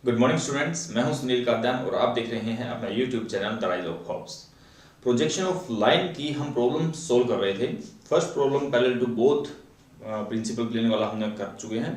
Good morning students, मैं हूं सुनील काद्यान और आप देख रहे हैं अपना YouTube channel the rise of hops. Projection of line की हम प्रॉब्लम सोल्व कर रहे थे। First problem parallel to both principal plane वाला हमने कर चुके हैं।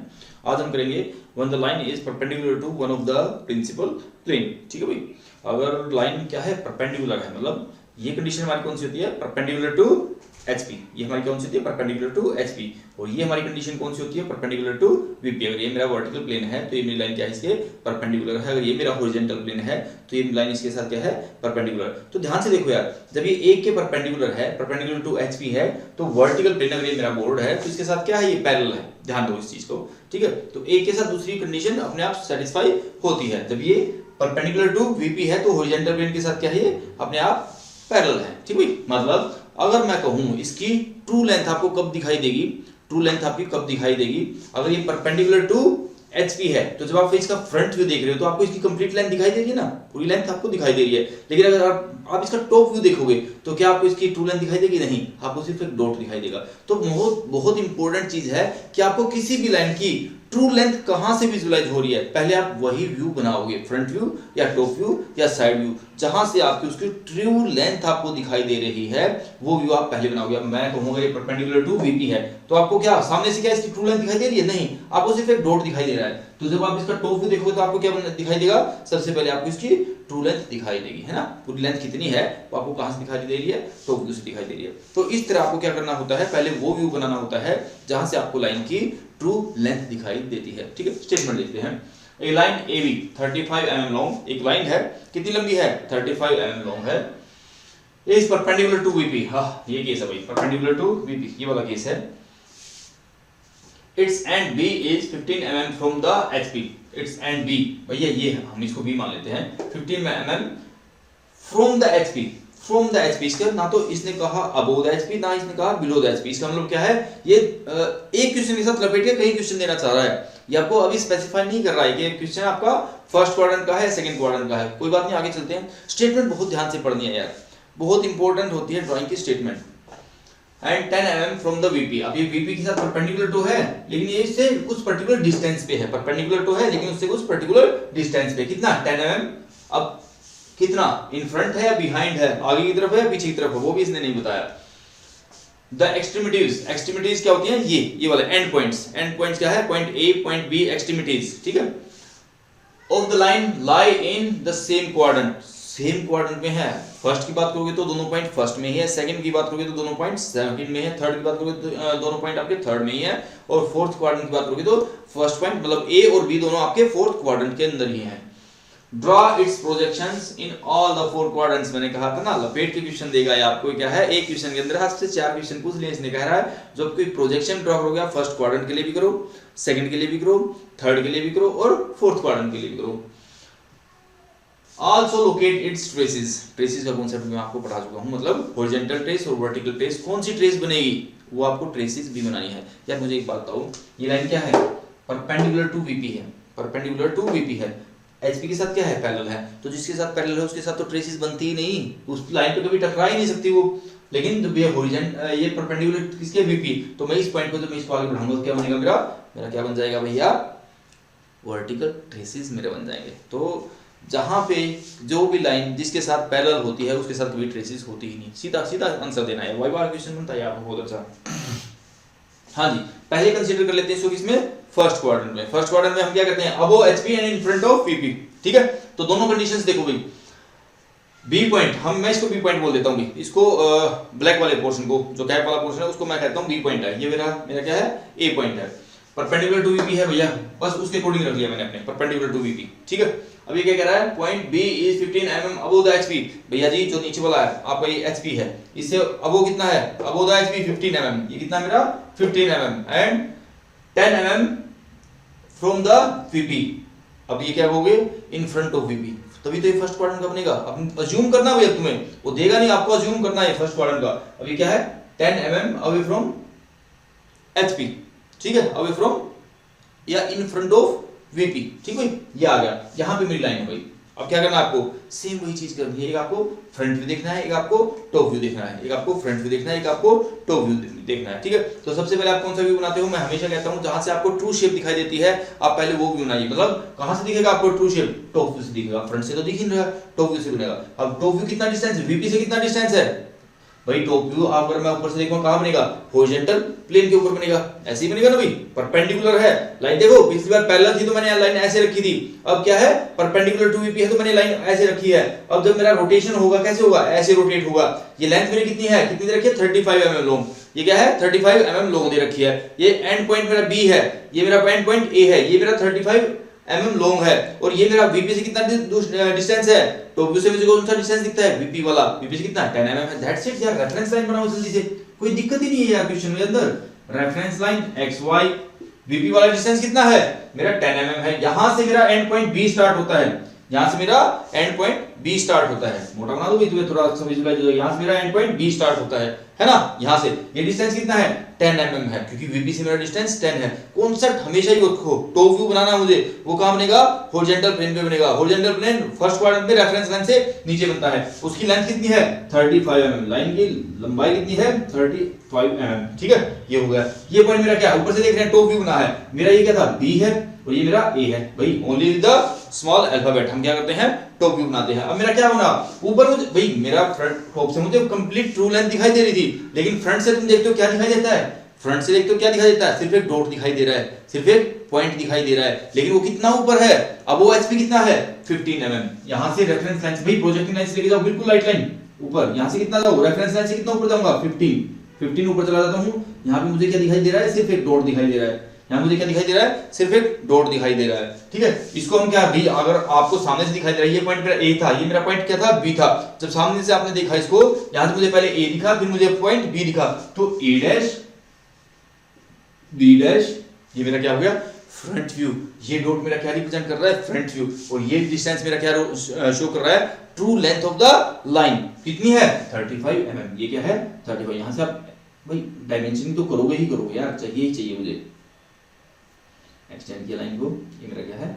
आज हम करेंगे when the line is perpendicular to one of the principal plane. ठीक है भाई, अगर लाइन क्या है, परपेंडिकुलर है, मतलब ये कंडीशन हमारी कौन सी होती है, परपेंडिकुलर टू HP। ये हमारी कौन सी होती है, परपेंडिकुलर टू HP। और ये हमारी कंडीशन कौन सी होती है, परपेंडिकुलर टू VP। अगर ये मेरा वर्टिकल प्लेन है तो ये मेरी लाइन क्या है, इसके परपेंडिकुलर है। अगर ये मेरा हॉरिजॉन्टल प्लेन है तो ये लाइन इसके साथ क्या है, परपेंडिकुलर। तो ध्यान से देखो यार, जब ये एक के परपेंडिकुलर है, परपेंडिकुलर टू HP है, तो वर्टिकल प्लेन अगर ये मेरा बोर्ड है तो इसके साथ क्या है, ये पैरेलल है। ध्यान दो इस चीज को, ठीक है। तो एक के साथ दूसरी कंडीशन अपने आप सेटिस्फाई होती है। जब ये परपेंडिकुलर टू VP है तो हॉरिजॉन्टल प्लेन के साथ क्या है, ये अपने आप पैरेलल है। ठीक है, मतलब अगर मैं कहूं इसकी ट्रू लेंथ आपको कब दिखाई देगी, ट्रू लेंथ आपकी कब दिखाई देगी, अगर ये परपेंडिकुलर टू HP है तो जब आप इसका फ्रंट व्यू देख रहे हो तो आपको इसकी कंप्लीट लेंथ दिखाई दे रही है ना, पूरी लेंथ आपको दिखाई दे रही है। लेकिन अगर आप इसका टॉप व्यू देखोगे तो क्या आपको इसकी ट्रू लेंथ दिखाई देगी, नहीं, आपको सिर्फ एक डॉट दिखाई देगा। तो बहुत इंपॉर्टेंट चीज है कि आपको किसी भी लाइन की ट्रू लेंथ कहां से विजुलाइज हो रही है, पहले आप वही व्यू बनाओगे, फ्रंट व्यू या टॉप व्यू या साइड व्यू, जहां से आपकी उसकी ट्रू लेंथ आपको दिखाई दे रही है वो व्यू आप पहले बनाओगे। अब मैं कहूंगा ये परपेंडिकुलर टू VP है तो आपको क्या सामने से क्या इसकी ट्रू लेंथ दिखाई दे रही है, नहीं, आपको सिर्फ एक डॉट दिखाई दे रहा है। तो जब आप इसका टॉप व्यू देखोगे तो आपको क्या दिखाई देगा, सबसे पहले आपको इसकी ट्रू लेंथ दिखाई देगी, है ना। पूरी लेंथ कितनी है वो आपको कहां से दिखाई दे रही है, टॉप व्यू से दिखाई दे रही है। तो इस तरह आपको क्या करना होता है, पहले वो व्यू बनाना होता है जहां से आपको लाइन की ट्रू लेंथ दिखाई देती है। ठीक है, स्टेटमेंट लिखते हैं। ए लाइन AB 35 mm लॉन्ग, एक लाइन है, कितनी लंबी है, 35 mm लॉन्ग है, इज परपेंडिकुलर टू VP। हाँ, ये केस है भाई, परपेंडिकुलर टू VP, ये वाला केस है। It's and B is 15 mm from the HP। It's and B, भैया ये हम इसको B मान लेते हैं, 15 mm from the HP। From the HP, इसका ना तो इसने कहा अबोव द HP, ना इसने कहा बिलो द HP। इसका मतलब क्या है, ये एक क्वेश्चन के साथ लपेट के कई क्वेश्चन देना चाह रहा है। ये आपको अभी स्पेसिफाई नहीं कर रहा है कि क्वेश्चन आपका फर्स्ट क्वाड्रेंट का है, सेकंड क्वाड्रेंट का है। कोई बात नहीं, आगे चलते हैं। स्टेटमेंट बहुत ध्यान से पढ़नी है यार, बहुत इंपॉर्टेंट होती है ड्राइंग की statement. And 10 mm from the VP। अब ये VP के साथ परपेंडिकुलर टू है लेकिन ये इससे कुछ पर्टिकुलर डिस्टेंस पे है, परपेंडिकुलर टू है लेकिन उससे कुछ पर्टिकुलर डिस्टेंस पे, कितना, 10 mm। अब कितना, इन फ्रंट है या बिहाइंड है, आगे की तरफ है या पीछे की तरफ है, वो भी इसने नहीं बताया। द एक्सट्रीमिटीज, एक्सट्रीमिटीज क्या होती हैं, ये वाले एंड पॉइंट्स। एंड पॉइंट्स क्या है, point A point B, extremities, ठीक है। Of the line lie in the same quadrant, same quadrant में है। फर्स्ट की बात करोगे तो दोनों पॉइंट फर्स्ट में ही है, सेकंड की बात करोगे तो दोनों पॉइंट सेकंड में है, थर्ड की बात करोगे तो दोनों पॉइंट आपके थर्ड में ही है, और फोर्थ क्वाड्रेंट की बात करोगे तो फर्स्ट पॉइंट मतलब A और B दोनों आपके फोर्थ क्वाड्रेंट के अंदर ही है। Draw its projections in all the four quadrants। मैंने कहा था ना, लपेट के क्वेश्चन देगा ये आपको, क्या है, एक क्वेश्चन के अंदर हाथ से 4 क्वेश्चन पूछ लिए। इसने कह रहा है जब कोई प्रोजेक्शन ड्रॉ करोगे आप फर्स्ट क्वाड्रेंट के लिए भी करो, सेकंड के लिए भी करो, थर्ड के लिए भी करो और फोर्थ क्वाड्रेंट के लिए भी करो। Also locate its traces। Traces का कॉन्सेप्ट मैं आपको पढ़ा चुका हूं, मतलब हॉरिजॉन्टल ट्रेस और वर्टिकल ट्रेस, कौन सी ट्रेस बनेगी वो आपको ट्रेसेस भी बनानी है। यार मुझे एक बात बताओ, ये लाइन क्या है, परपेंडिकुलर टू VP है, परपेंडिकुलर टू VP है, HP के साथ क्या है, पैरेलल है। तो जिसके साथ पैरेलल है उसके साथ तो ट्रेसेस बनती ही नहीं, उस लाइन पे कभी टकरा ही नहीं सकती वो। लेकिन जब ये हॉरिजॉन्टल, ये परपेंडिकुलर किसके, VP, तो मैं इस पॉइंट को जब मैं इसको आगे बढ़ाऊंगा क्या बनेगा, मेरा क्या बन जाएगा भैया, वर्टिकल ट्रेसेस मेरे बन जाएंगे। तो जहां पे जो भी लाइन जिसके साथ पैरेलल होती है उसके साथ कभी ट्रेसेस होती ही नहीं। सीधा सीधा आंसर देना है, वाई बार क्वेश्चन बनता है आपको बहुत अच्छा। हाँ जी, पहले कंसीडर कर लेते हैं इसको, किसमें, फर्स्ट क्वाड्रेंट में। फर्स्ट क्वाड्रेंट में हम क्या करते हैं, above HP and in front of VP। ठीक है, तो दोनों कंडीशंस देखो भाई। B पॉइंट, मैं इसको B पॉइंट बोल देता हूं, इसको ब्लैक वाले पोर्शन को, जो कैप वाला पोर्शन है उसको मैं कहता हूं B पॉइंट है। ये मेरा क्या है, A पॉइंट है, परपेंडिकुलर टू VP है भैया, बस उसके अकॉर्डिंग रख लिया मैंने अपने, परपेंडिकुलर टू VP। ठीक है, अब ये क्या कह रहा है, point B is 15 mm above the HP। भैया जी जो नीचे वाला है आपका ये HP है, इससे अबोव कितना है, अबोव द HP 15 mm, ये कितना मेरा 15 mm and 10 mm from the VP। अब ये क्या होगे, इन फ्रंट ऑफ VP, तभी तो ये फर्स्ट क्वाड्रेंट का बनेगा। अब अज्यूम करना भैया, तुम्हें वो देगा नहीं, आपको अज्यूम करना है फर्स्ट क्वाड्रेंट का। अब ये क्या है, 10 mm अवे फ्रॉम HP, ठीक है, अवे फ्रॉम या इन फ्रंट ऑफ VP। ठीक है, ये आ गया, यहां पे मेरी लाइन है भाई। अब क्या करना है आपको, सेम वही चीज करनी है, एक आपको फ्रंट व्यू देखना है, एक आपको टॉप व्यू देखना है, एक आपको फ्रंट व्यू देखना है, एक आपको टॉप व्यू देखना है, ठीक है। तो सबसे पहले आप कौन सा व्यू बनाते हो, मैं हमेशा कहता हूं जहां से आपको ट्रू शेप दिखाई देती है आप पहले वो व्यू बनाइए। मतलब कहां से दिखेगा आपको ट्रू शेप, टॉप व्यू से दिखेगा, फ्रंट से तो दिख ही नहीं रहा, टॉप व्यू से बनेगा। अब टॉप व्यू कितना डिस्टेंस है, वीपी से कितना डिस्टेंस है भाई, टॉप व्यू अगर मैं ऊपर से देखूं कहां बनेगा, हॉरिजॉन्टल प्लेन के ऊपर बनेगा, ऐसे ही बनेगा ना भाई, परपेंडिकुलर है लाइन। देखो पिछली बार पैरेलल थी तो मैंने लाइन ऐसे रखी थी, अब क्या है परपेंडिकुलर टू वीपी है तो मैंने लाइन ऐसे रखी है। अब जब मेरा रोटेशन होगा कैसे होगा, ऐसे रोटेट होगा। ये लेंथ मेरी कितनी है, कितनी दे रखी है 35 mm लॉन्ग, ये क्या है 35 mm लॉन्ग दे रखी है। ये एंड पॉइंट मेरा बी है, ये मेरा एंड पॉइंट ए है, ये मेरा 35 mm लॉन्ग है, और ये मेरा वीपी से कितना डिस्टेंस है, टॉप व्यू से मुझे कौन सा डिस्टेंस दिखता है, वीपी वाला, वीपी से कितना 10 mm है। दैट्स इट यार, रेफरेंस लाइन बनाओ जल्दी से, कोई दिक्कत ही नहीं है यार क्वेश्चन के अंदर। Reference line X Y, VP वाला डिस्टेंस कितना है मेरा 10 mm है, यहां से मेरा एंड पॉइंट बी स्टार्ट होता है, यहां से मेरा एंड पॉइंट बी स्टार्ट होता है, मोटा बना दो भाई तुम्हें थोड़ा सा विजुअलाइज हो जाएगा। यहां से मेरा एंड पॉइंट बी स्टार्ट होता है ना, यहां से ये डिस्टेंस कितना है 10 mm है, क्योंकि वीपी से मेरा डिस्टेंस 10 है। कॉन्सेप्ट हमेशा ही रखो, टॉप व्यू बनाना मुझे, वो कहां बनेगा, हॉरिजॉन्टल प्लेन पे बनेगा। हॉरिजॉन्टल प्लेन फर्स्ट क्वाड्रेंट में रेफरेंस लाइन से नीचे बनता है, उसकी लेंथ कितनी है 35 mm, लाइन की लंबाई कितनी है 35 mm, ठीक है। ये हो गया, ये पॉइंट मेरा क्या, ऊपर से देख रहे हैं टॉप व्यू बना है, मेरा ये क्या था बी है और ये मेरा ए है भाई, only with the small alphabet हम क्या करते हैं टॉप व्यू बनाते हैं। अब मेरा क्या बना, ऊपर मुझे भाई मेरा फ्रंट टॉप से मुझे कंप्लीट ट्रू लेंथ दिखाई दे रही थी, लेकिन फ्रंट से तुम देखते हो क्या दिखाई देता है, फ्रंट से देखते हो क्या दिखाई देता है, सिर्फ एक डॉट दिखाई दे रहा है, सिर्फ एक पॉइंट दिखाई दे रहा है, लेकिन वो कितना ऊपर है, अब वो एचपी कितना है 15 mm। यहां से रेफरेंस लाइन भाई प्रोजेक्टिंग लाइन से लेके जाओ बिल्कुल राइट लाइन ऊपर, यहां से कितना जाओ रेफरेंस लाइन से कितना ऊपर जाऊंगा 15 ऊपर चला जाता हूं। यहां पे मुझे क्या दिखाई दे रहा है, सिर्फ एक डॉट दिखाई दे रहा है, यहां मुझे क्या दिखाई दे रहा है, सिर्फ एक डॉट दिखाई दे रहा है, ठीक है। इसको हम क्या भी, अगर आपको सामने से दिखाई दे रहा है, ये पॉइंट मेरा ए था, ये मेरा पॉइंट क्या था बी था, जब सामने से आपने देखा इसको, यहां से मुझे पहले ए दिखा फिर मुझे पॉइंट बी दिखा, तो ए डैश बी डैश, ये मेरा क्या हो गया फ्रंट व्यू। ये डॉट मेरा क्या रिप्रेजेंट कर रहा है फ्रंट व्यू, और ये डिस्टेंस मेरा क्या शो कर रहा है true length of the line, कितनी है 35 mm। ये क्या है 35, यहां से आप भाई डायमेंशनिंग तो करोगे ही करोगे यार, चाहिए ही चाहिए मुझे। एक्सटेंड किया लाइन को, ये मेरा क्या है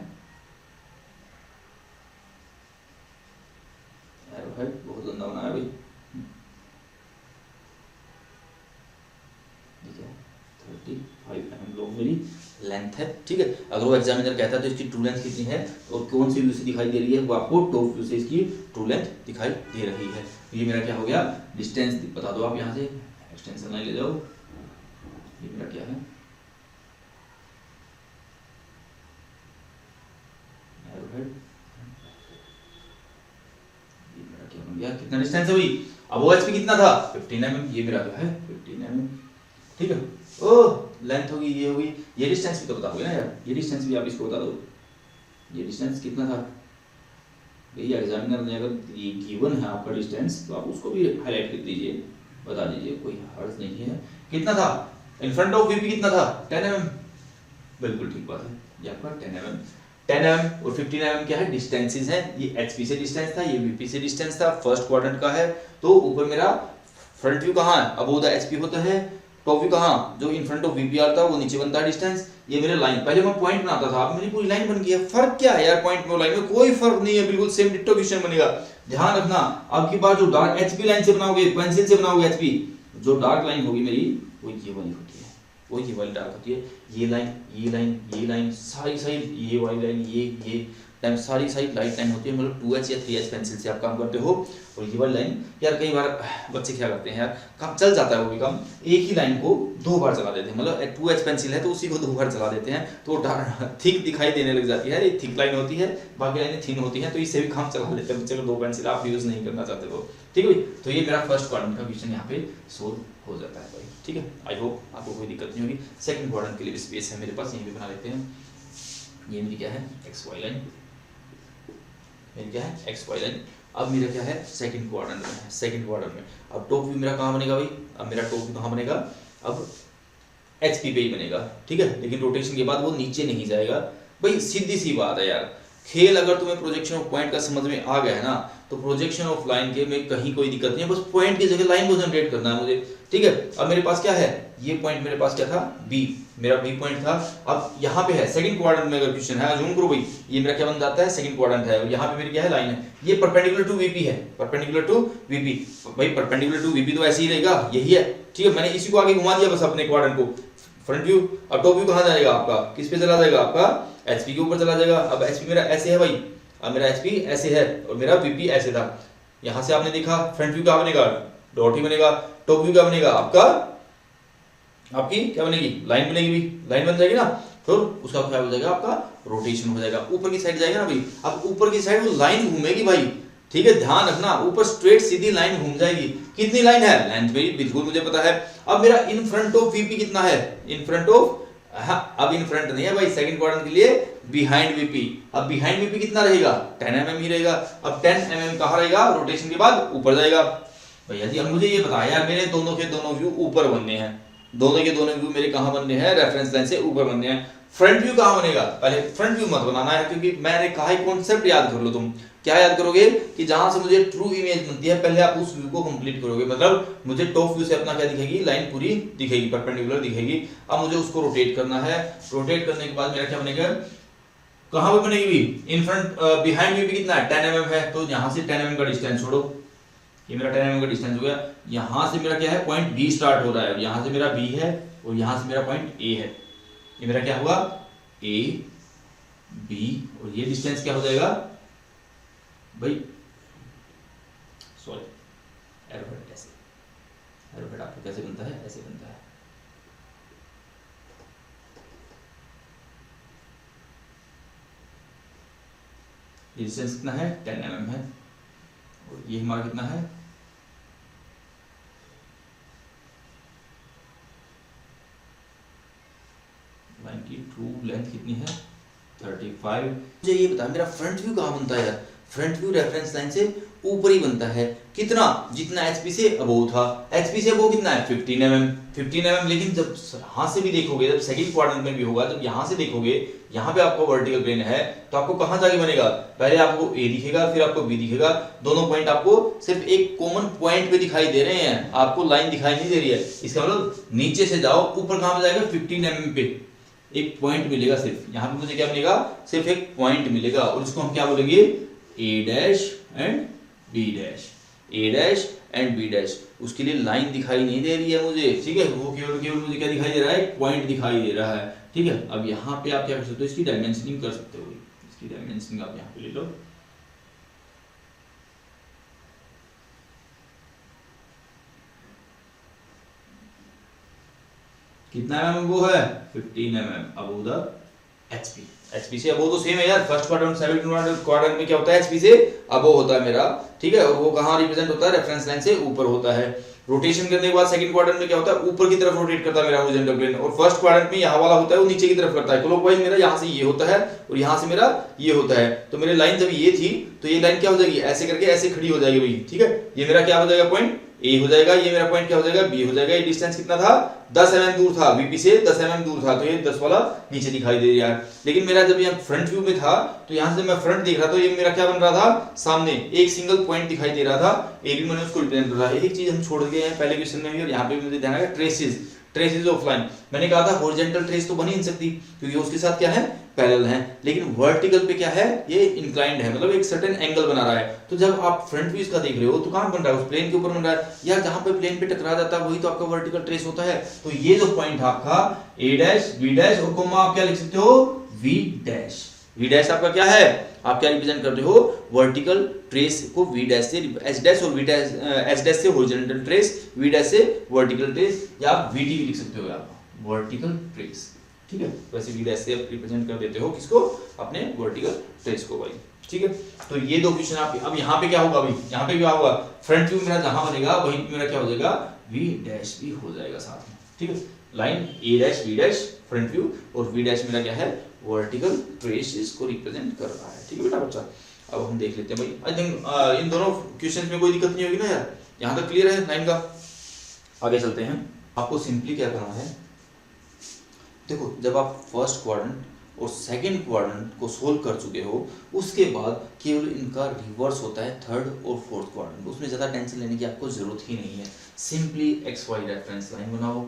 एरो है, बहुत गंदा बनाया भाई, ठीक है 35 mm लॉन्ग मेरी लेंथ है, ठीक है। अगर वो एग्जामिनर कहता है तो इसकी ट्रू लेंथ कितनी है और कौन सी व्यू से दिखाई दे रही है, वो आपको टॉप व्यू से इसकी ट्रू लेंथ दिखाई दे रही है। ये मेरा क्या हो गया डिस्टेंस बता दो आप, यहां से एक्सटेंशन लाइन ले जाओ, ये मेरा क्या है ये मेरा क्या बन गया, कितना डिस्टेंस है भाई, अब वो एचपी कितना था 15 mm, ये मेरा जो है 15 mm, ठीक है। ओह लेंथ होगी, ये होगी, ये डिस्टेंस भी तो बताओगे ना यार, ये डिस्टेंस भी आप इसको बता दो, ये डिस्टेंस कितना था भैया, एग्जामिनर ने अगर ये गिवन है आपका डिस्टेंस तो आप उसको भी हाईलाइट कर दीजिए, बता दीजिए, कोई हर्ज नहीं है। कितना था इन फ्रंट ऑफ वीपी कितना था 10 mm, बिल्कुल ठीक बात है, ये आपका 10 mm और 15 mm क्या है डिस्टेंसेस हैं। ये एचपी से डिस्टेंस था, ये वीपी से डिस्टेंस था, फर्स्ट क्वाड्रेंट का है, तो ऊपर मेरा फ्रंट व्यू कहां है, अबव द एचपी होता है, टॉप व्यू कहां जो इन फ्रंट ऑफ वीपी आता है वो नीचे बनता है डिस्टेंस। ये मेरे लाइन, पहले मैं पॉइंट बनाता था, अब मेरी पूरी लाइन बन गई है। फर्क क्या है यार पॉइंट में और लाइन में, कोई फर्क नहीं है, बिल्कुल सेम डिट्टो क्वेश्चन बनेगा। ध्यान रखना अब की बार जो डार्क एचपी लाइन से बनाओगे, पेंसिल से बनाओगे एचपी, जो डार्क लाइन होगी मेरी वो ये वाली होती है, वो ये वाली डार्क होती है, ये लाइन ये लाइन ये लाइन सारी साइड, ये वाली लाइन ये लाइन सारी साइड लाइट लाइन होती है। मतलब 2H या 3H पेंसिल से आप काम करते हो, और ये वाली लाइन यार कई बार बच्चे क्या करते हैं यार, काम चल जाता है वो भी काम, एक ही लाइन को 2 बार चला देते हैं, मतलब 2H पेंसिल है तो उसी को 2 बार चला देते हैं, तो थिक दिखाई देने लग जाती है, ये थिक लाइन होती है, बाकी लाइनें थिन होती हैं, तो इससे भी काम चला लेते हैं। चलो 2 पेंसिल आप यूज नहीं करना चाहते हो, ठीक है। तो ये मेरा फर्स्ट क्वाड्रेंट का क्वेश्चन यहाँ पे सोल्व हो जाता है भाई, ठीक है। आई होप आपको कोई दिक्कत नहीं होगी। सेकंड क्वाड्रेंट के लिए स्पेस है मेरे पास, यहीं पे बना लेते हैं। ये मेरी क्या है एक्स वाई लाइन, मेरी क्या है एक्स वाई लाइन। अब मेरा क्या है सेकंड क्वाड्रेंट में है, सेकंड क्वाड्रेंट में अब टॉप व्यू मेरा कहाँ बनेगा भाई, अब मेरा टॉप व्यू कहाँ बनेगा, अब एचपी पे ही बनेगा, ठीक है। लेकिन रोटेशन के बाद वो नीचे नहीं जाएगा भाई, सीधी सी बात है यार। खेल अगर तुम्हें प्रोजेक्शन ऑफ पॉइंट का समझ में आ गया है ना, तो प्रोजेक्शन ऑफ लाइन के में कहीं कोई दिक्कत नहीं है, बस पॉइंट की जगह लाइन को जनरेट करना है मुझे, ठीक है। अब मेरे पास क्या है ये पॉइंट मेरे पास क्या था, बी, मेरा बी पॉइंट था। अब यहाँ पे है सेकंड क्वाड्रेंट में, अगर क्वेश्चन है अज्यूम करो भाई ये मेरा क्या बन जाता है, सेकंड क्वाड्रेंट है, और यहाँ पे मेरी क्या है, लाइन है, ये परपेंडिकुलर टू वीपी है, परपेंडिकुलर टू वीपी। भाई परपेंडिकुलर टू वीपी तो ऐसे ही रहेगा, यही है, ठीक है। मैंने इसी को आगे घुमा दिया बस अपने क्वाड्रेंट को, फ्रंट व्यू। अब टॉप व्यू कहाँ जाएगा आपका, किस पे चला जाएगा, आपका एचपी के ऊपर चला जाएगा। अब एचपी मेरा ऐसे है भाई, अब मेरा एचपी ऐसे है और मेरा वीपी ऐसे था। यहाँ से आपने देखा फ्रंट व्यू क्या बनेगा, डॉट ही बनेगा। टॉप व्यू क्या बनेगा आपका, आपकी क्या बनेगी, लाइन बनेगी भी, लाइन बन जाएगी ना। तो उसका क्या हो जाएगा, आपका रोटेशन हो जाएगा, ऊपर की साइड जाएगा ना भाई। अब ऊपर की साइड वो लाइन घूमेगी भाई, ठीक है, ध्यान रखना, ऊपर स्ट्रेट सीधी लाइन घूम जाएगी। कितनी लाइन है, लेंथ मेरी बिल्कुल मुझे पता है। अब मेरा इन फ्रंट ऑफ वीपी कितना है, इन फ्रंट ऑफ, हाँ अब इन फ्रंट नहीं है भाई, सेकंड क्वाड्रेंट के लिए बिहाइंड वीपी। अब बिहाइंड वीपी कितना रहेगा, 10 mm ही रहेगा। अब 10 mm कहाँ रहेगा, रोटेशन के बाद ऊपर जाएगा। भैया जी अब मुझे ये बताया यार, मेरे दोनों के दोनों व्यू ऊपर बनने हैं, दोनों के दोनों व्यू मेरे कहाँ बनने हैं, रेफरेंस लाइन से ऊपर बनने हैं। फ्रंट व्यू कहाँ बनेगा, पहले फ्रंट व्यू मत बनाना है, क्योंकि मैंने कहा है कॉन्सेप्ट याद कर लो। तुम क्या याद करोगे कि जहां से मुझे ट्रू इमेज बनती है, पहले आप उस व्यू को कंप्लीट करोगे। मतलब मुझे टॉप व्यू से अपना क्या दिखेगी, लाइन पूरी दिखेगी, परपेंडिकुलर दिखेगी। अब मुझे उसको रोटेट करना है, रोटेट करने के बाद मेरा क्या बनेगा, कहां पे बनेगी, इन फ्रंट बिहाइंड व्यू भी कितना है, 10 mm है, तो यहां से 10 mm का डिस्टेंस छोड़ो, ये मेरा 10 mm का डिस्टेंस हो गया। यहां से मेरा क्या है, पॉइंट बी स्टार्ट हो रहा है, यहां से मेरा बी है और यहां से मेरा पॉइंट ए है। ये मेरा क्या हुआ, ए बी, और ये डिस्टेंस क्या हो जाएगा भाई, सॉरी एरोहेड, ऐसे एरोहेड आपको कैसे बनता है, ऐसे बनता है। ये डिस्टेंस कितना है, 10 mm है, और ये हमारा कितना है, लाइन की ट्रू लेंथ कितनी है, 35। मुझे ये बता मेरा फ्रंट व्यू कहाँ बनता है यार, फ्रंट व्यू रेफरेंस लाइन से ऊपर ही बनता है, कितना, जितना एचपी से अबोव था। एचपी से अबोव कितना है, 15 mm, 15 mm। लेकिन जब हाथ से भी देखोगे, जब सेकंड क्वाड्रेंट में भी होगा, जब यहाँ से देखोगे, यहाँ पे आपको वर्टिकल प्लेन है, तो आपको कहाँ जाके बनेगा, पहले आपको ए दिखेगा, फिर आपको बी दिखेगा। दोनों पॉइंट आपको सिर्फ एक कॉमन पॉइंट पे दिखाई दे रहे हैं, आपको लाइन दिखाई नहीं दे रही है। इसका मतलब नीचे से जाओ, ऊपर कहाँ पे जाएगा, 15 mm पे एक पॉइंट मिलेगा सिर्फ। यहाँ पे मुझे क्या मिलेगा, सिर्फ एक पॉइंट मिलेगा, और इसको हम क्या बोलेंगे, A dash and B dash, A dash and B dash. उसके लिए लाइन दिखाई नहीं दे रही है मुझे, ठीक है, वो केवल केवल मुझे क्या दिखाई दे रहा है, पॉइंट दिखाई दे रहा है, ठीक है। अब यहाँ पे आप क्या कर सकते हो, इसकी डायमेंशनिंग कर सकते हो, इसकी डायमेंशनिंग आप यहाँ पे ले लो। कितना mm वो है, 15 mm above the HP. HP से अबोव तो सेम है यार, फर्स्ट क्वाड्रेंट सेकंड क्वाड्रेंट में क्या होता है, एचपी से अबोव होता है मेरा, ठीक है, और वो कहाँ रिप्रेजेंट होता है, रेफरेंस लाइन से ऊपर होता है। रोटेशन करने के बाद सेकंड क्वाड्रेंट में क्या होता है, ऊपर की तरफ रोटेट करता है मेरा हॉरिजॉन्टल प्लेन, और फर्स्ट क्वाड्रेंट में यहाँ वाला होता है वो नीचे की तरफ करता है। क्लॉकवाइज मेरा यहाँ से ये होता है और यहाँ से मेरा ये होता है। तो मेरी लाइन जब ये थी तो ये लाइन क्या हो जाएगी, ऐसे करके ऐसे खड़ी हो जाएगी भाई, ठीक है। ये मेरा क्या हो जाएगा, पॉइंट ए हो जाएगा, ये मेरा पॉइंट क्या हो जाएगा, बी हो जाएगा। ये डिस्टेंस कितना था, 10 mm दूर था, वीपी से 10 mm दूर था, तो ये 10 वाला नीचे दिखाई दे रहा है। लेकिन मेरा जब यहाँ फ्रंट व्यू में था, तो यहाँ से मैं फ्रंट देख रहा था, तो ये मेरा क्या बन रहा था, सामने एक सिंगल पॉइंट दिखाई दे रहा था, ए बी मैंने उसको रिप्रेजेंट कर रहा है। एक चीज हम छोड़ गए हैं पहले क्वेश्चन में भी, और यहाँ पे भी मुझे ध्यान है, ट्रेसेस, ट्रेसेस ऑफ लाइन। मैंने कहा था हॉरिजॉन्टल ट्रेस तो बन ही नहीं सकती, क्योंकि उसके साथ क्या है, पैरेलल है, लेकिन वर्टिकल पे क्या है, ये इंक्लाइंड है, मतलब एक सर्टेन एंगल बना रहा है। तो जब आप फ्रंट व्यू इसका देख रहे हो, तो कहाँ बन रहा है, उस प्लेन के ऊपर बन रहा है यार, जहां पे प्लेन पे टकरा जाता है वही तो आपका वर्टिकल ट्रेस होता है। तो ये जो पॉइंट है आपका ए डैश बी डैश, और कोमा आप क्या लिख सकते हो, वी डैश। वी डैश आपका क्या है, आप क्या रिप्रेजेंट करते हो, वर्टिकल ट्रेस को वी डैश से, एच डैश और वी डैश, एच डैश से हॉरिजॉन्टल ट्रेस, वी डैश से वर्टिकल ट्रेस, या आप वीटी भी लिख सकते हो आप, वर्टिकल ट्रेस, ठीक है। वैसे वी डैश से आप रिप्रेजेंट कर देते हो किसको, अपने वर्टिकल ट्रेस को भाई, ठीक है। तो ये दो क्वेश्चन आप, अब यहाँ पे क्या होगा भाई, यहाँ पे क्या होगा, फ्रंट व्यू मेरा जहां बनेगा वहीं पे मेरा क्या हो जाएगा, वी डैश भी हो जाएगा साथ में, ठीक है। Line A dash B dash front view, और वी डैश मेरा क्या है, वर्टिकल ट्रेसेस को रिप्रेजेंट कर रहा है, ठीक है बेटा बच्चा। अब हम देख लेते हैं भाई, आई थिंक इन दोनों क्वेश्चंस में कोई दिक्कत नहीं होगी ना यार, यहाँ तक क्लियर है लाइन का। आगे चलते हैं, आपको सिंपली क्या करना है, देखो जब आप फर्स्ट क्वाड्रेंट और सेकंड क्वाड्रेंट को सोल्व कर चुके हो, उसके बाद केवल इनका रिवर्स होता है थर्ड और फोर्थ क्वाड्रेंट, उसमें ज़्यादा टेंशन लेने की आपको ज़रूरत ही नहीं है। Simply X Y reference line बनाओ,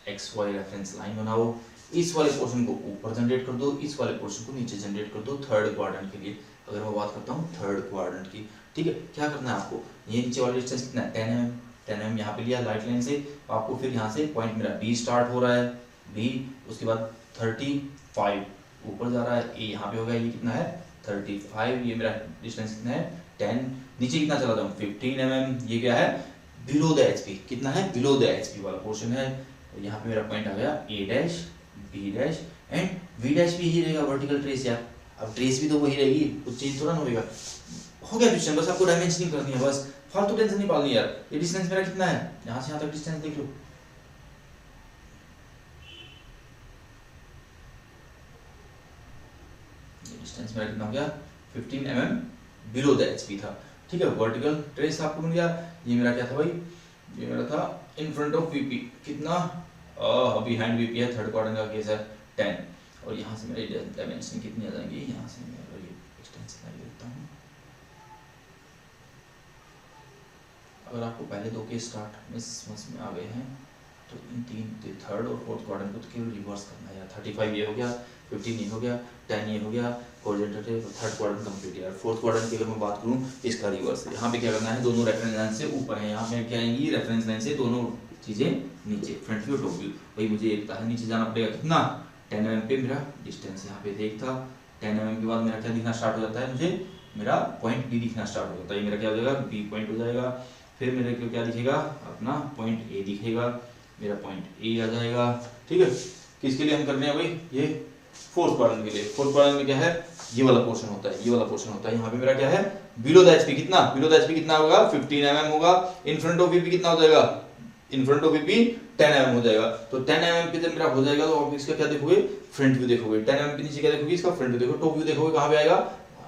एक्स वाई रेफरेंस लाइन बनाओ, इस वाले पोर्शन को ऊपर जनरेट कर दो, इस वाले पोर्शन को नीचे जनरेट कर दो थर्ड क्वाड्रेंट के लिए। अगर मैं बात करता हूँ थर्ड क्वाड्रेंट की, ठीक है, क्या करना है आपको, ये नीचे वाला डिस्टेंस कितना है 10 mm, 10 mm यहाँ पे लिया लाइट लाइन से, आपको फिर यहाँ से पॉइंट मेरा बी स्टार्ट हो रहा है, बी, उसके बाद 35 ऊपर जा रहा है, ए यहाँ पे हो गया, ये कितना है 35, ये मेरा डिस्टेंस कितना है 10, नीचे कितना चला जाऊँ 15 mm, ये क्या है बिलो द एचपी, कितना है बिलो द एचपी वाला पोर्शन है। और यहाँ पे मेरा पॉइंट आ गया A dash, B dash and V dash भी ही रहेगा वर्टिकल ट्रेस यार, अब ट्रेस भी तो वही रहेगी, कुछ चेंज थोड़ा ना होगा। हो गया क्वेश्चन, बस आपको डायमेंशनिंग करनी है, बस फालतू टेंशन नहीं पालनी यार। ये डिस्टेंस मेरा कितना है, यहाँ से यहाँ तक डिस्टेंस देख लो, ये डिस्टेंस मेरा कितना हो गया 15 mm बिलो द एचपी था, ठीक है। वर्टिकल ट्रेस आपको मिल गया, ये मेरा क्या था भाई, ये मेरा था इन फ्रंट ऑफ वीपी, कितना बिहाइंड वीपी है, थर्ड क्वाड्रेंट का केस है 10, और यहाँ से मेरी डायमेंशन कितनी आ जाएंगी, यहाँ से मैं अगर ये एक्सटेंशन लाई देता हूँ, अगर आपको पहले दो के स्टार्ट में समझ में आ गए हैं तो इन तीन थर्ड और फोर्थ क्वाड्रेंट को तो केवल रिवर्स करना है यार। 35 ये हो गया, 15 ये हो गया, 10 ये हो गया, हॉरिजॉन्टल थर्ड क्वाड्रेंट कंप्लीट यार। फोर्थ क्वाड्रेंट की अगर मैं बात करूँ इसका रिवर्स, यहाँ पे क्या करना है, दोनों रेफरेंस लाइन से ऊपर है, यहाँ पे क्या आएंगी रेफरेंस लाइन से दोनों चीजें नीचे, फ्रंट व्यू टॉप व्यू। भाई मुझे एक है नीचे जाना पड़ेगा, कितना 10 mm पे मेरा डिस्टेंस यहाँ पे देख था, 10 mm के बाद मेरा क्या दिखना स्टार्ट हो जाता है, मुझे मेरा पॉइंट बी दिखना स्टार्ट हो जाता है, ये मेरा क्या हो जाएगा बी पॉइंट हो जाएगा, फिर मेरे को क्या दिखेगा अपना पॉइंट ए दिखेगा, मेरा पॉइंट ए आ जाएगा, ठीक है। किसके लिए हम कर रहे हैं भाई, ये फोर्थ क्वाड्रेंट के लिए। फोर्थ क्वाड्रेंट में क्या है, ये वाला पोर्शन होता है, ये वाला पोर्शन होता है, यहाँ पे मेरा क्या है बिलो द एचपी, कितना बिलो द एचपी कितना होगा 15 mm होगा, इन फ्रंट ऑफ वीपी कितना हो जाएगा, in front of VP 10 mm हो जाएगा, तो 10 mm पे जब मेरा हो जाएगा तो आप इसका क्या देखोगे फ्रंट व्यू देखोगे, 10 mm के नीचे क्या देखोगे इसका फ्रंट व्यू देखोगे, टॉप व्यू देखोगे कहाँ पे आएगा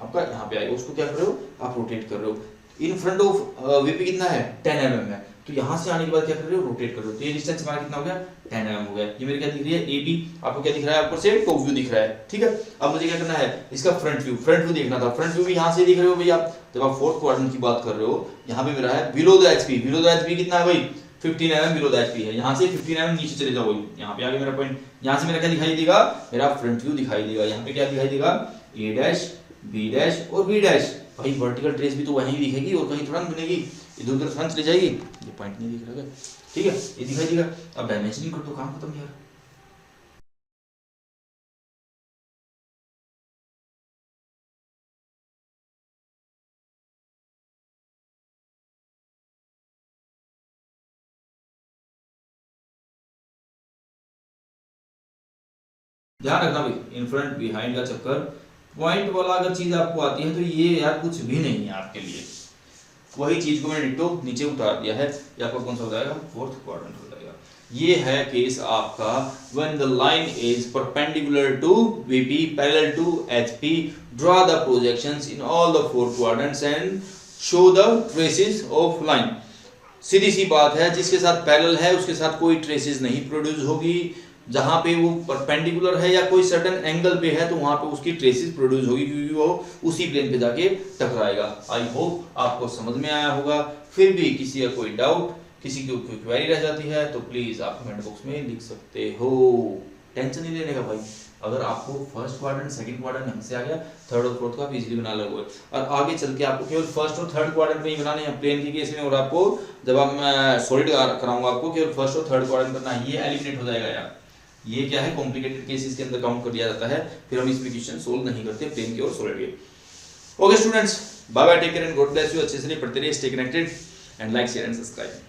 आपका यहाँ पे आएगा, उसको क्या कर रहे हो आप रोटेट कर रहे हो, इन फ्रंट ऑफ वीपी कितना है 10 mm है, तो यहाँ से आने के बाद क्या कर रहे हो रोटेट कर रहे हो, तो ये डिस्टेंस हमारा कितना हो गया 10 mm हो गया। ये मेरे क्या दिख रही है ए बी, आपको क्या दिख रहा है ऊपर से टॉप व्यू दिख रहा है, ठीक है। अब मुझे क्या करना है इसका फ्रंट व्यू देखना था, फ्रंट व्यू भी यहाँ से दिख रहे हो भैया, जब आप फोर्थ क्वाड्रेंट की बात कर रहे हो, यहाँ पे मेरा है below the HP, below the HP कितना है भाई 15 mm बिलो द एचपी है, यहाँ से 15 mm नीचे चले जाओ, यहाँ पे आगे मेरा पॉइंट, यहाँ से मेरा क्या दिखाई देगा मेरा फ्रंट व्यू दिखाई देगा, यहाँ पे क्या दिखाई देगा ए डैश बी डैश और बी डैश, भाई वर्टिकल ट्रेस भी तो वहीं दिखेगी और कहीं थोड़ा बनेगी, इधर उधर फ्रंट चले जाएगी, ये पॉइंट नहीं दिख रहा है, ठीक है, ये दिखाई देगा। अब डायमेंशनिंग कर दो, काम खत्म यार। ध्यान रखना भाई इन फ्रंट बिहाइंड का चक्कर, पॉइंट वाला अगर चीज आपको आती है तो ये यार कुछ भी नहीं है आपके लिए, वही चीज को मैंने डिट्टो नीचे उतार दिया है, ये आपका कौन सा हो जाएगा फोर्थ क्वाड्रेंट हो जाएगा। ये है केस आपका when the line is perpendicular to VP parallel to HP, draw the projections in all the four quadrants and show the traces of line. सीधी सी बात है, जिसके साथ पैरेलल है उसके साथ कोई ट्रेसेस नहीं प्रोड्यूस होगी, जहां पे वो परपेंडिकुलर है या कोई सर्टेन एंगल पे है तो वहां पे उसकी ट्रेसेस प्रोड्यूस होगी, क्योंकि वो उसी प्लेन पे जाके टकराएगा। आई होप आपको समझ में आया होगा, फिर भी किसी का कोई डाउट, किसी की कोई क्वेरी रह जाती है तो प्लीज आप कमेंट बॉक्स में लिख सकते हो, टेंशन नहीं लेने का भाई। अगर आपको फर्स्ट क्वाड्रेंट सेकंड क्वाड्रेंट ढंग से आ गया, थर्ड और फोर्थ का भी इजीली बना लोगे, और आगे चल के आपको केवल फर्स्ट और थर्ड क्वाड्रेंट में ही बनाने हैं प्लेन के केस में, और आपको जब आप मैं सॉलिड कराऊंगा आपको केवल फर्स्ट और थर्ड क्वाड्रेंट करना है, ये एलिमिनेट हो जाएगा यार। ये क्या है कॉम्प्लिकेटेड केसेस के अंदर काउंट कर लिया जाता है, फिर हम इसमें क्वेश्चन सोल्व नहीं करते प्लेन के और सॉलिड के। Okay students, bye bye, take care and God bless you, अच्छे से पढ़ते रहिए, stay connected and like share and subscribe.